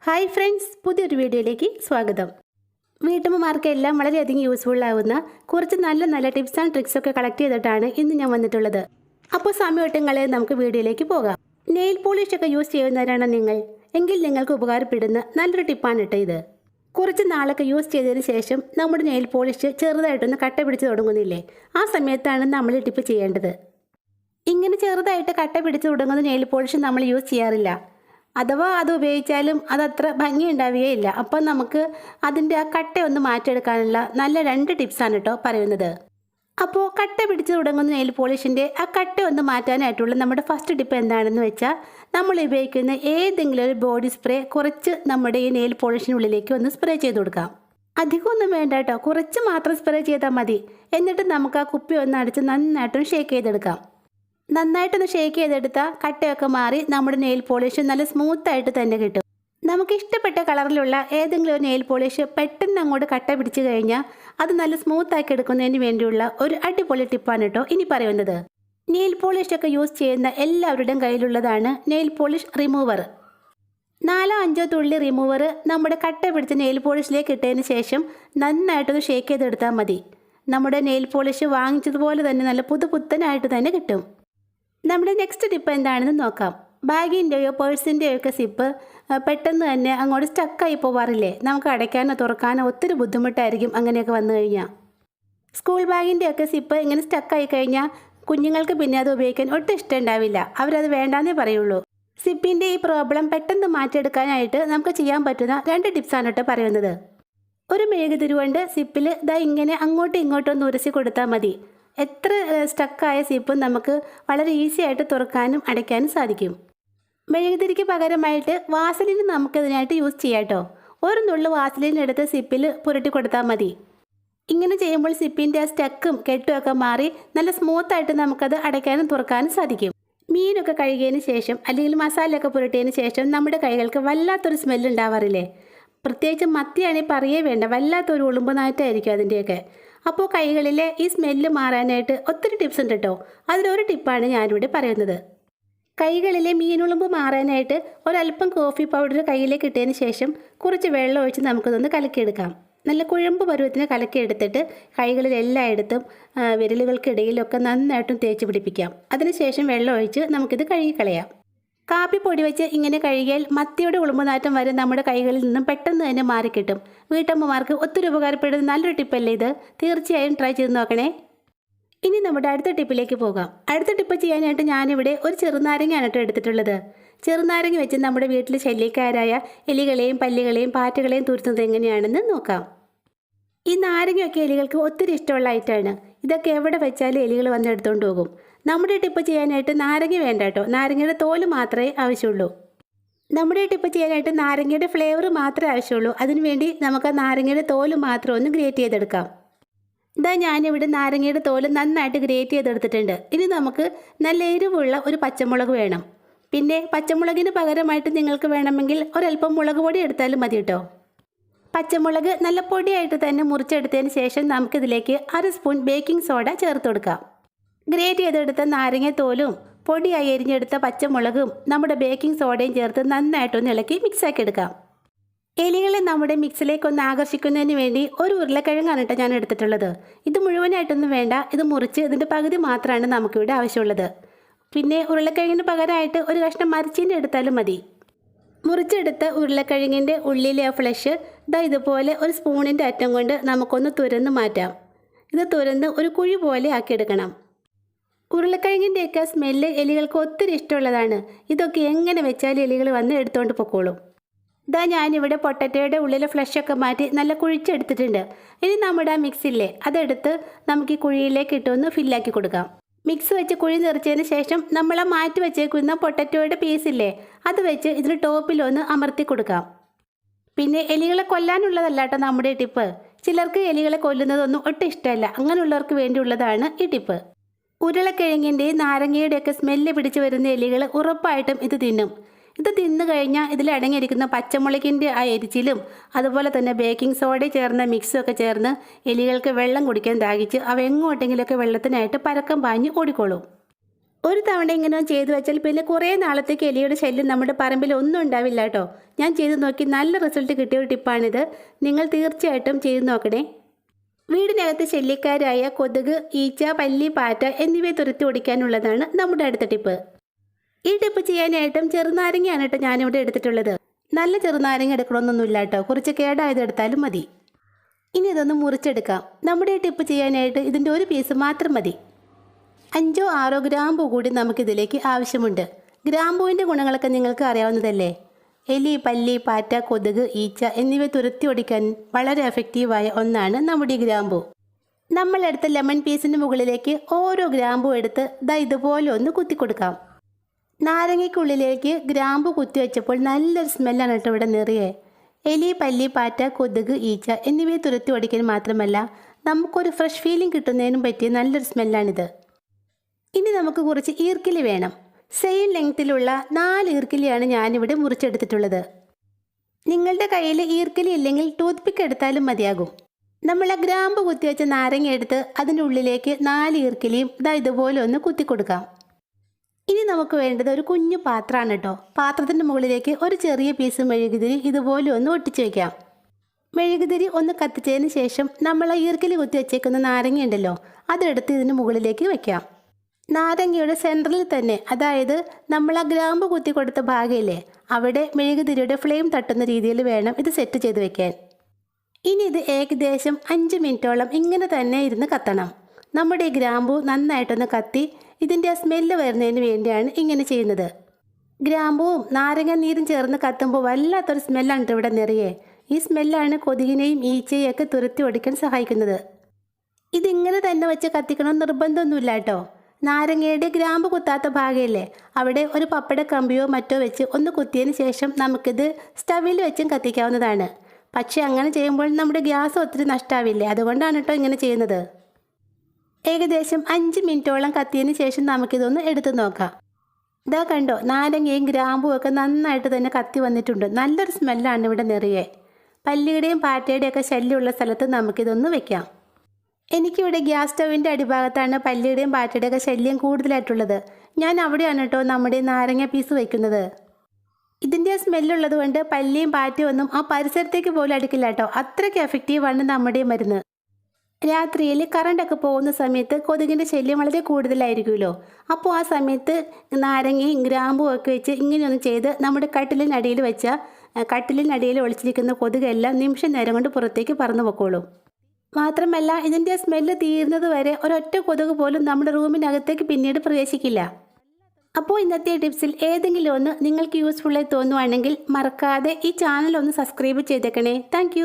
Hi friends, പുതിയൊരു വീഡിയോയിലേക്ക് സ്വാഗതം. വീട്ടമ്മമാർക്കെല്ലാം വളരെയധികം യൂസ്ഫുൾ ആവുന്ന കുറച്ച് നല്ല ടിപ്സ് ആൻഡ് ട്രിക്സ് ഒക്കെ കളക്ട് ചെയ്തിട്ടാണ് ഇന്ന് ഞാൻ വന്നിട്ടുള്ളത്. അപ്പോൾ സമയവട്ടങ്ങളെ നമുക്ക് വീഡിയോയിലേക്ക് പോകാം. നെയിൽ പോളിഷ് ഒക്കെ യൂസ് ചെയ്യുന്നവരാണ് നിങ്ങൾ എങ്കിൽ നിങ്ങൾക്ക് ഉപകാരപ്പെടുന്ന നല്ലൊരു ടിപ്പാണ് കേട്ടോ ഇത്. കുറച്ച് നാളൊക്കെ യൂസ് ചെയ്തതിന് ശേഷം നമ്മുടെ നെയിൽ പോളിഷ് ചെറുതായിട്ടൊന്ന് കട്ട പിടിച്ച് തുടങ്ങുന്നില്ലേ, ആ സമയത്താണ് നമ്മൾ ഈ ടിപ്പ് ചെയ്യേണ്ടത്. ഇങ്ങനെ ചെറുതായിട്ട് കട്ട പിടിച്ച് തുടങ്ങുന്ന നെയിൽ പോളിഷ് നമ്മൾ യൂസ് ചെയ്യാറില്ല. അഥവാ അത് ഉപയോഗിച്ചാലും അതത്ര ഭംഗി ഉണ്ടാവുകയില്ല. അപ്പം നമുക്ക് അതിൻ്റെ ആ കട്ട ഒന്ന് മാറ്റിയെടുക്കാനുള്ള നല്ല 2 ടിപ്സാണ് കേട്ടോ പറയുന്നത്. അപ്പോൾ കട്ട പിടിച്ച് തുടങ്ങുന്ന നെയിൽ പോളിഷിൻ്റെ ആ കട്ട ഒന്ന് മാറ്റാനായിട്ടുള്ള നമ്മുടെ ഫസ്റ്റ് ടിപ്പ് എന്താണെന്ന് വെച്ചാൽ, നമ്മൾ ഉപയോഗിക്കുന്ന ഏതെങ്കിലും ഒരു ബോഡി സ്പ്രേ കുറച്ച് നമ്മുടെ ഈ നെയിൽ പോളിഷിനുള്ളിലേക്ക് ഒന്ന് സ്പ്രേ ചെയ്ത് കൊടുക്കാം. അധികമൊന്നും വേണ്ട കേട്ടോ, കുറച്ച് മാത്രം സ്പ്രേ ചെയ്താൽ മതി. എന്നിട്ട് നമുക്ക് ആ കുപ്പി ഒന്ന് അടിച്ച് നന്നായിട്ടും ഷേക്ക് ചെയ്തെടുക്കാം. നന്നായിട്ടൊന്ന് ഷേക്ക് ചെയ്തെടുത്താൽ കട്ടയൊക്കെ മാറി നമ്മുടെ നെയിൽ പോളിഷ് നല്ല സ്മൂത്തായിട്ട് തന്നെ കിട്ടും. നമുക്ക് ഇഷ്ടപ്പെട്ട കളറിലുള്ള ഏതെങ്കിലും ഒരു നെയിൽ പോളിഷ് പെട്ടെന്ന് അങ്ങോട്ട് കട്ട പിടിച്ചു കഴിഞ്ഞാൽ അത് നല്ല സ്മൂത്താക്കി എടുക്കുന്നതിന് വേണ്ടിയുള്ള ഒരു അടിപൊളി ടിപ്പാണ് കേട്ടോ ഇനി പറയുന്നത്. നെയിൽ പോളിഷ് ഒക്കെ യൂസ് ചെയ്യുന്ന എല്ലാവരുടെയും കയ്യിലുള്ളതാണ് നെയിൽ പോളിഷ് റിമൂവർ. 4-5 തുള്ളി റിമൂവർ നമ്മുടെ കട്ട പിടിച്ച നെയിൽ പോളിഷിലേക്ക് ഇട്ടതിന് ശേഷം നന്നായിട്ടൊന്ന് ഷേക്ക് ചെയ്തെടുത്താൽ മതി. നമ്മുടെ നെയിൽ പോളിഷ് വാങ്ങിച്ചതുപോലെ തന്നെ നല്ല പുതുപുത്തനായിട്ട് തന്നെ കിട്ടും. നമ്മുടെ നെക്സ്റ്റ് ടിപ്പ് എന്താണെന്ന് നോക്കാം. ബാഗിൻ്റെയോ പേഴ്സിൻ്റെയോ ഒക്കെ സിപ്പ് പെട്ടെന്ന് തന്നെ അങ്ങോട്ട് സ്റ്റക്കായി പോവാറില്ലേ? നമുക്ക് അടയ്ക്കാനോ തുറക്കാനോ ഒത്തിരി ബുദ്ധിമുട്ടായിരിക്കും അങ്ങനെയൊക്കെ വന്നു കഴിഞ്ഞാൽ. സ്കൂൾ ബാഗിൻ്റെയൊക്കെ സിപ്പ് ഇങ്ങനെ സ്റ്റക്കായി കഴിഞ്ഞാൽ കുഞ്ഞുങ്ങൾക്ക് പിന്നെ അത് ഉപയോഗിക്കാൻ ഒട്ടും ഇഷ്ടം ഉണ്ടാവില്ല. അവരത് വേണ്ടാന്നേ പറയുള്ളൂ. സിപ്പിൻ്റെ ഈ പ്രോബ്ലം പെട്ടെന്ന് മാറ്റിയെടുക്കാനായിട്ട് നമുക്ക് ചെയ്യാൻ പറ്റുന്ന 2 ടിപ്സാണ് കേട്ടോ പറയുന്നത്. ഒരു മെഴുകുതിരി കൊണ്ട് സിപ്പിൽ ഇങ്ങനെ അങ്ങോട്ടും ഇങ്ങോട്ടും ഒന്ന് ഉരಸಿ കൊടുത്താൽ മതി. എത്ര സ്റ്റക്കായ സിപ്പും നമുക്ക് വളരെ ഈസി ആയിട്ട് തുറക്കാനും അടയ്ക്കാനും സാധിക്കും. മെഴുകുതിരിക്ക് പകരമായിട്ട് വാസലിൻ നമുക്കിതിനായിട്ട് യൂസ് ചെയ്യാം കേട്ടോ. ഒരു നുള്ളു വാസലിൻ എടുത്ത് സിപ്പിൽ പുരട്ടി കൊടുത്താൽ മതി. ഇങ്ങനെ ചെയ്യുമ്പോൾ സിപ്പിൻ്റെ ആ സ്റ്റക്കും കെട്ടും ഒക്കെ മാറി നല്ല സ്മൂത്തായിട്ട് നമുക്കത് അടയ്ക്കാനും തുറക്കാനും സാധിക്കും. മീനൊക്കെ കഴുകിയതിന് ശേഷം അല്ലെങ്കിൽ മസാലയൊക്കെ പുരട്ടിയതിന് ശേഷം നമ്മുടെ കൈകൾക്ക് വല്ലാത്തൊരു സ്മെല്ല് ഉണ്ടാവാറില്ലേ? പ്രത്യേകിച്ച് മത്തിയാണെങ്കിൽ പറയേ വേണ്ട, വല്ലാത്തൊരു ഉളുമ്പ് നാറ്റായിരിക്കും അതിൻ്റെയൊക്കെ. അപ്പോൾ കൈകളിലെ ഈ സ്മെല്ല് മാറാനായിട്ട് ഒത്തിരി ടിപ്സ് ഉണ്ട് കേട്ടോ. അതിലൊരു ടിപ്പാണ് ഞാനിവിടെ പറയുന്നത്. കൈകളിലെ മീനുളുമ്പ് മാറാനായിട്ട് ഒരല്പം കോഫി പൗഡർ കയ്യിലേക്ക് ഇട്ടതിന് ശേഷം കുറച്ച് വെള്ളം ഒഴിച്ച് നമുക്കിതൊന്ന് കലക്കിയെടുക്കാം. നല്ല കുഴമ്പ് പരുവത്തിന് കലക്കിയെടുത്തിട്ട് കൈകളിൽ എല്ലായിടത്തും വിരലുകൾക്കിടയിലൊക്കെ നന്നായിട്ടും തേച്ച് പിടിപ്പിക്കാം. അതിനുശേഷം വെള്ളം ഒഴിച്ച് നമുക്കിത് കഴുകിക്കളയാം. കാപ്പിപ്പൊടി വെച്ച് ഇങ്ങനെ കഴുകിയാൽ മത്തിയുടെ ഉളുമ്പുനാറ്റം വരെ നമ്മുടെ കൈകളിൽ നിന്നും പെട്ടെന്ന് തന്നെ മാറിക്കിട്ടും. വീട്ടമ്മമാർക്ക് ഒത്തിരി ഉപകാരപ്പെടുന്ന നല്ലൊരു ടിപ്പല്ലേ ഇത്? തീർച്ചയായും ട്രൈ ചെയ്ത് നോക്കണേ. ഇനി നമ്മുടെ അടുത്ത ടിപ്പിലേക്ക് പോകാം. അടുത്ത ടിപ്പ് ചെയ്യാനായിട്ട് ഞാനിവിടെ ഒരു ചെറുനാരങ്ങയാണ് കേട്ടോ എടുത്തിട്ടുള്ളത്. ചെറുനാരങ്ങ വെച്ച് നമ്മുടെ വീട്ടിൽ ശല്യക്കാരായ എലികളെയും പല്ലികളെയും പാറ്റകളെയും തുരുത്തുന്നത് എങ്ങനെയാണെന്ന് നോക്കാം. ഈ നാരങ്ങയൊക്കെ എലികൾക്ക് ഒത്തിരി ഇഷ്ടമുള്ള ഐറ്റമാണ്. ഇതൊക്കെ എവിടെ വെച്ചാലും എലികൾ വന്ന് എടുത്തുകൊണ്ട് പോകും. നമ്മുടെ ടിപ്പ് ചെയ്യാനായിട്ട് നാരങ്ങ വേണ്ട കേട്ടോ, നാരങ്ങയുടെ തോല് മാത്രമേ ആവശ്യമുള്ളൂ. നമ്മുടെ ടിപ്പ് ചെയ്യാനായിട്ട് നാരങ്ങയുടെ ഫ്ലേവർ മാത്രമേ ആവശ്യമുള്ളൂ. അതിനുവേണ്ടി നമുക്ക് ആ നാരങ്ങയുടെ തോല് മാത്രം ഒന്ന് ഗ്രേറ്റ് ചെയ്തെടുക്കാം. ഞാനിവിടെ നാരങ്ങയുടെ തോല് നന്നായിട്ട് ഗ്രേറ്റ് ചെയ്തെടുത്തിട്ടുണ്ട്. ഇനി നമുക്ക് നല്ല എരിവുള്ള ഒരു പച്ചമുളക് വേണം. പിന്നെ പച്ചമുളകിന് പകരമായിട്ട് നിങ്ങൾക്ക് വേണമെങ്കിൽ ഒരല്പം മുളക് പൊടി എടുത്താലും മതി കേട്ടോ. പച്ചമുളക് നല്ല പൊടിയായിട്ട് തന്നെ മുറിച്ചെടുത്തതിന് ശേഷം നമുക്കിതിലേക്ക് 1 സ്പൂൺ ബേക്കിംഗ് സോഡ ചേർത്ത് കൊടുക്കാം. ഗ്രേറ്റ് ചെയ്തെടുത്ത നാരങ്ങ തോലും പൊടിയായി എരിഞ്ഞെടുത്ത പച്ചമുളകും നമ്മുടെ ബേക്കിംഗ് സോഡയും ചേർത്ത് നന്നായിട്ടൊന്ന് ഇളക്കി മിക്സാക്കി എടുക്കാം. എലികളെ നമ്മുടെ മിക്സിലേക്കൊന്ന് ആകർഷിക്കുന്നതിന് വേണ്ടി ഒരു ഉരുളക്കിഴങ്ങാണ് കേട്ടോ ഞാൻ എടുത്തിട്ടുള്ളത്. ഇത് മുഴുവനായിട്ടൊന്നും വേണ്ട, ഇത് മുറിച്ച് ഇതിൻ്റെ പകുതി മാത്രമാണ് നമുക്കിവിടെ ആവശ്യമുള്ളത്. പിന്നെ ഉരുളക്കിഴങ്ങിന് പകരമായിട്ട് ഒരു കഷ്ണം മരിച്ചീൻ്റെ എടുത്താലും മതി. മുറിച്ചെടുത്ത ഉരുളക്കിഴങ്ങിൻ്റെ ഉള്ളിലെ ഫ്ലഷ് ഇതുപോലെ ഒരു സ്പൂണിൻ്റെ അറ്റം കൊണ്ട് നമുക്കൊന്ന് തുരന്ന് മാറ്റാം. ഇത് തുരന്ന് ഒരു കുഴി പോലെ ആക്കിയെടുക്കണം. ഉരുളക്കിഴങ്ങിൻ്റെയൊക്കെ സ്മെല്ല് എലികൾക്ക് ഒത്തിരി ഇഷ്ടമുള്ളതാണ്. ഇതൊക്കെ എങ്ങനെ വെച്ചാലും എലികൾ വന്ന് എടുത്തുകൊണ്ട് പൊക്കോളും. ഞാനിവിടെ പൊട്ടറ്റോയുടെ ഉള്ളിലെ ഫ്ലഷൊക്കെ മാറ്റി നല്ല കുഴിച്ചെടുത്തിട്ടുണ്ട്. ഇനി നമ്മുടെ ആ മിക്സില്ലേ അതെടുത്ത് നമുക്ക് ഈ കുഴിയിലേക്ക് ഇട്ടൊന്ന് ഫില്ലാക്കി കൊടുക്കാം. മിക്സ് വെച്ച് കുഴി നിറച്ചതിന് ശേഷം നമ്മൾ ആ മാറ്റി വെച്ചേക്കുന്ന പൊട്ടറ്റോയുടെ പീസില്ലേ അത് വെച്ച് ഇതിന് ടോപ്പിലൊന്ന് അമർത്തി കൊടുക്കാം. പിന്നെ എലികളെ കൊല്ലാനുള്ളതല്ല കേട്ടോ നമ്മുടെ ടിപ്പ്. ചിലർക്ക് എലികളെ കൊല്ലുന്നതൊന്നും ഒട്ടും ഇഷ്ടമല്ല. അങ്ങനെയുള്ളവർക്ക് വേണ്ടിയുള്ളതാണ് ഈ ടിപ്പ്. ഉരുളക്കിഴങ്ങിൻ്റെയും നാരങ്ങയുടെയൊക്കെ സ്മെല്ല് പിടിച്ച് വരുന്ന എലികൾ ഉറപ്പായിട്ടും ഇത് തിന്നും. ഇത് തിന്നു കഴിഞ്ഞാൽ ഇതിൽ അടങ്ങിയിരിക്കുന്ന പച്ചമുളകിൻ്റെ ആ എരിച്ചിലും അതുപോലെ തന്നെ ബേക്കിംഗ് സോഡ ചേർന്ന മിക്സും ചേർന്ന് എലികൾക്ക് വെള്ളം കുടിക്കാൻ ദാഹിച്ച് അവ എങ്ങോട്ടെങ്കിലുമൊക്കെ വെള്ളത്തിനായിട്ട് പരക്കം പാഞ്ഞ് ഓടിക്കോളും. ഒരു തവണ ഇങ്ങനെ ചെയ്തു വെച്ചാൽ പിന്നെ കുറേ നാളത്തേക്ക് എലിയുടെ ശല്യം നമ്മുടെ പറമ്പിൽ ഒന്നും ഉണ്ടാവില്ല കേട്ടോ. ഞാൻ ചെയ്തു നോക്കി നല്ല റിസൾട്ട് കിട്ടിയ ഒരു ടിപ്പാണിത്. നിങ്ങൾ തീർച്ചയായിട്ടും ചെയ്തു നോക്കണേ. വീടിനകത്ത് ശല്യക്കാരായ കൊതുക്, ഈച്ച, പല്ലി, പാറ്റ എന്നിവയെ തുരത്തി ഓടിക്കാനുള്ളതാണ് നമ്മുടെ അടുത്ത ടിപ്പ്. ഈ ടിപ്പ് ചെയ്യാനായിട്ടും ചെറുനാരങ്ങയാണ് കേട്ടോ ഞാനിവിടെ എടുത്തിട്ടുള്ളത്. നല്ല ചെറുനാരങ്ങ എടുക്കണമെന്നൊന്നുമില്ല കേട്ടോ, കുറച്ച് കേടായത് എടുത്താലും മതി. ഇനി ഇതൊന്ന് മുറിച്ചെടുക്കാം. നമ്മുടെ ഈ ടിപ്പ് ചെയ്യാനായിട്ട് ഇതിൻ്റെ ഒരു പീസ് മാത്രം മതി. 5-6 ഗ്രാമ്പൂ കൂടി നമുക്കിതിലേക്ക് ആവശ്യമുണ്ട്. ഗ്രാമ്പൂവിൻ്റെ ഗുണങ്ങളൊക്കെ നിങ്ങൾക്ക് അറിയാവുന്നതല്ലേ. എലി, പല്ലി, പാറ്റ, കൊതുക്, ഈച്ച എന്നിവ തുരത്തി ഓടിക്കാൻ വളരെ എഫക്റ്റീവായ ഒന്നാണ് നമ്മുടെ ഈ ഗ്രാമ്പൂ. നമ്മളെടുത്ത ലെമൺ പീസിന് മുകളിലേക്ക് ഓരോ ഗ്രാമ്പൂ എടുത്ത് ഇതുപോലെ ഒന്ന് കുത്തിക്കൊടുക്കാം. നാരങ്ങയ്ക്കുള്ളിലേക്ക് ഗ്രാമ്പൂ കുത്തിവെച്ചപ്പോൾ നല്ലൊരു സ്മെല്ലാണ് കേട്ടോ ഇവിടെ നിറയെ. എലി, പല്ലി, പാറ്റ, കൊതുക്, ഈച്ച എന്നിവയെ തുരത്തി ഓടിക്കാൻ മാത്രമല്ല നമുക്കൊരു ഫ്രഷ് ഫീലിംഗ് കിട്ടുന്നതിനും പറ്റിയ നല്ലൊരു സ്മെല്ലാണിത്. ഇനി നമുക്ക് കുറച്ച് ഈർക്കിലി വേണം. സെയിം ലെങ്ത്തിലുള്ള 4 ഈർക്കിലിയാണ് ഞാനിവിടെ മുറിച്ചെടുത്തിട്ടുള്ളത്. നിങ്ങളുടെ കയ്യിൽ ഈർക്കിലി ഇല്ലെങ്കിൽ ടൂത്ത് പിക്ക് എടുത്താലും മതിയാകും. നമ്മൾ ആ ഗ്രാമ്പ് കുത്തിവെച്ച നാരങ്ങ എടുത്ത് അതിൻ്റെ ഉള്ളിലേക്ക് 4 ഈർക്കിലിയും ഇതുപോലെ ഒന്ന് കുത്തിക്കൊടുക്കാം. ഇനി നമുക്ക് വേണ്ടത് ഒരു കുഞ്ഞു പാത്രമാണ് കേട്ടോ. പാത്രത്തിൻ്റെ മുകളിലേക്ക് ഒരു ചെറിയ പീസ് മെഴുകുതിരി ഇതുപോലെ ഒന്ന് ഒട്ടിച്ചു വയ്ക്കാം. മെഴുകുതിരി ഒന്ന് കത്തിച്ചതിന് ശേഷം നമ്മൾ ആ ഈർക്കിലി കുത്തി വെച്ചേക്കുന്ന നാരങ്ങ ഉണ്ടല്ലോ, അതെടുത്ത് ഇതിന് മുകളിലേക്ക് വയ്ക്കാം. നാരങ്ങയുടെ സെൻറ്ററിൽ തന്നെ, അതായത് നമ്മൾ ആ ഗ്രാമ്പ് കുത്തി കൊടുത്ത ഭാഗമില്ലേ, അവിടെ മെഴുകുതിരിയുടെ ഫ്ലെയിം തട്ടുന്ന രീതിയിൽ വേണം ഇത് സെറ്റ് ചെയ്ത് വെക്കാൻ. ഇനി ഇത് ഏകദേശം 5 മിനിറ്റോളം ഇങ്ങനെ തന്നെ ഇരുന്ന് കത്തണം. നമ്മുടെ ഈ ഗ്രാമ്പൂ നന്നായിട്ടൊന്ന് കത്തി ഇതിൻ്റെ ആ സ്മെല്ല് വരുന്നതിന് വേണ്ടിയാണ് ഇങ്ങനെ ചെയ്യുന്നത്. ഗ്രാമ്പൂവും നാരങ്ങ നീരും ചേർന്ന് കത്തുമ്പോൾ വല്ലാത്തൊരു സ്മെല്ലാണ് ഇവിടെ നിറയെ. ഈ സ്മെല്ലാണ് കൊതുകിനെയും ഈച്ചയും ഒക്കെ തുരത്തി ഓടിക്കാൻ സഹായിക്കുന്നത്. ഇതിങ്ങനെ തന്നെ വെച്ച് കത്തിക്കണം നിർബന്ധമൊന്നുമില്ല കേട്ടോ. നാരങ്ങയുടെ ഗ്രാമ്പ് കുത്താത്ത ഭാഗമില്ലേ, അവിടെ ഒരു പപ്പട കമ്പിയോ മറ്റോ വെച്ച് ഒന്ന് കുത്തിയതിന് ശേഷം നമുക്കിത് സ്റ്റവിൽ വെച്ചും കത്തിക്കാവുന്നതാണ്. പക്ഷേ അങ്ങനെ ചെയ്യുമ്പോൾ നമ്മുടെ ഗ്യാസ് ഒത്തിരി നഷ്ടമാവില്ലേ, അതുകൊണ്ടാണ് കേട്ടോ ഇങ്ങനെ ചെയ്യുന്നത്. ഏകദേശം 5 മിനിറ്റോളം കത്തിയതിന് ശേഷം നമുക്കിതൊന്ന് എടുത്തു നോക്കാം. കണ്ടോ, നാരങ്ങയും ഗ്രാമ്പും ഒക്കെ നന്നായിട്ട് തന്നെ കത്തി വന്നിട്ടുണ്ട്. നല്ലൊരു സ്മെല്ലാണ് ഇവിടെ നിറയെ. പല്ലിയുടെയും പാറ്റയുടെയും ഒക്കെ ശല്യമുള്ള സ്ഥലത്ത് നമുക്കിതൊന്ന് വെക്കാം. എനിക്കിവിടെ ഗ്യാസ് സ്റ്റവിൻ്റെ അടിഭാഗത്താണ് പല്ലിയുടെയും പാറ്റയുടെയും ഒക്കെ ശല്യം കൂടുതലായിട്ടുള്ളത്. ഞാൻ അവിടെയാണ് കേട്ടോ നമ്മുടെ നാരങ്ങ പീസ് വയ്ക്കുന്നത്. ഇതിൻ്റെ സ്മെല്ലുള്ളത് കൊണ്ട് പല്ലിയും പാറ്റയും ഒന്നും ആ പരിസരത്തേക്ക് പോലും അടുക്കില്ല കേട്ടോ. അത്രയ്ക്ക് എഫക്റ്റീവാണ് നമ്മുടെ മരുന്ന്. രാത്രിയിൽ കറണ്ടൊക്കെ പോകുന്ന സമയത്ത് കൊതുകിൻ്റെ ശല്യം വളരെ കൂടുതലായിരിക്കുമല്ലോ. അപ്പോൾ ആ സമയത്ത് നാരങ്ങയും ഗ്രാമ്പും ഒക്കെ വെച്ച് ഇങ്ങനെയൊന്ന് ചെയ്ത് നമ്മുടെ കട്ടിലിനടിയിൽ വെച്ചാൽ കട്ടിലിനടിയിൽ ഒളിച്ചിരിക്കുന്ന കൊതുകെല്ലാം നിമിഷ നേരം കൊണ്ട് പുറത്തേക്ക് പറന്നു പൊക്കോളും. മാത്രമല്ല ഇതിൻ്റെ സ്മെല്ല് തീരുന്നത് വരെ ഒരൊറ്റ കൊതുക് പോലും നമ്മുടെ റൂമിനകത്തേക്ക് പിന്നീട് പ്രവേശിക്കില്ല. അപ്പോൾ ഇന്നത്തെ ടിപ്സിൽ ഏതെങ്കിലും ഒന്ന് നിങ്ങൾക്ക് യൂസ്ഫുള്ളായി തോന്നുവാണെങ്കിൽ മറക്കാതെ ഈ ചാനൽ ഒന്ന് സബ്സ്ക്രൈബ് ചെയ്തേക്കണേ. താങ്ക്